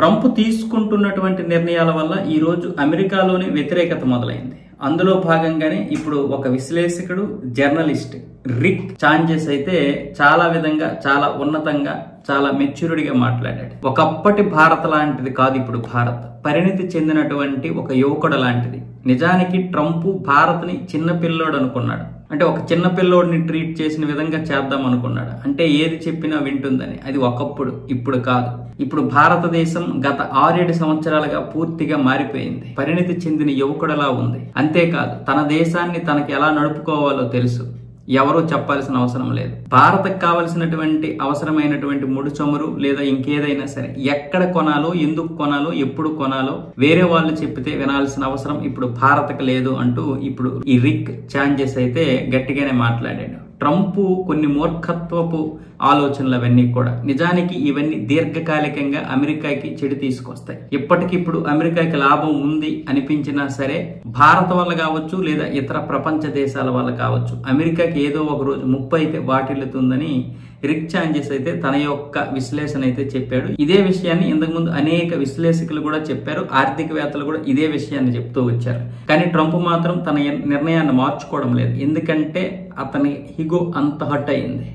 Trump తీసుకుంటున్నటువంటి నిర్ణయాల వల్ల ఈ రోజు అమెరికాలోని వ్యతిరేకత మొదలైంది. అందులో భాగంగానే ఇప్పుడు ఒక విశ్లేషకుడు జర్నలిస్ట్ రిక్ చాంజెస్ అయితే చాలా విధంగా చాలా ఉన్నతంగా చాలా మెచ్యూరిటీగా మాట్లాడాడు. ఒకప్పటి భారత్ లాంటిది కాదు ఇప్పుడు భారత్, పరిణితి చెందినటువంటి ఒక యువకుడు లాంటిది. నిజానికి ట్రంప్ భారత్ ని చిన్న పిల్లోడు అనుకున్నాడు. అంటే ఒక చిన్న పిల్లోడిని ట్రీట్ చేసిన విధంగా చేద్దాం అనుకున్నాడు. అంటే ఏది చెప్పినా వింటుందని. అది ఒకప్పుడు, ఇప్పుడు కాదు. ఇప్పుడు భారతదేశం గత 6-7 సంవత్సరాలుగా పూర్తిగా మారిపోయింది. పరిణితి చెందిన యువకుడలా ఉంది. అంతేకాదు తన దేశాన్ని తనకి ఎలా నడుపుకోవాలో తెలుసు. ఎవరూ చెప్పాల్సిన అవసరం లేదు. భారత్కు కావలసినటువంటి అవసరమైనటువంటి ముడి చమురు లేదా ఇంకేదైనా సరే ఎక్కడ కొనాలో, ఎందుకు కొనాలో, ఎప్పుడు కొనాలో వేరే వాళ్ళు చెప్పితే వినాల్సిన అవసరం ఇప్పుడు భారత్కు లేదు అంటూ ఇప్పుడు ఈ రిక్ చాంజెస్ అయితే గట్టిగానే మాట్లాడాడు. ట్రంప్ కొన్ని మూర్ఖత్వపు ఆలోచనలు అవన్నీ కూడా నిజానికి ఇవన్నీ దీర్ఘకాలికంగా అమెరికాకి చెడు తీసుకొస్తాయి. ఇప్పటికిప్పుడు అమెరికాకి లాభం ఉంది అనిపించినా సరే భారత్ వల్ల కావచ్చు లేదా ఇతర ప్రపంచ దేశాల వల్ల కావచ్చు అమెరికాకి ఏదో ఒక రోజు ముప్పు అయితే వాటిల్లుతుందని రిక్ చాంజెస్ అయితే తన యొక్క విశ్లేషణ అయితే చెప్పాడు. ఇదే విషయాన్ని ఇంతకుముందు అనేక విశ్లేషకులు కూడా చెప్పారు, ఆర్థికవేత్తలు కూడా ఇదే విషయాన్ని చెప్తూ వచ్చారు. కానీ ట్రంప్ మాత్రం తన నిర్ణయాన్ని మార్చుకోవడం లేదు. ఎందుకంటే అతని హిగో అంత హట్ అయింది.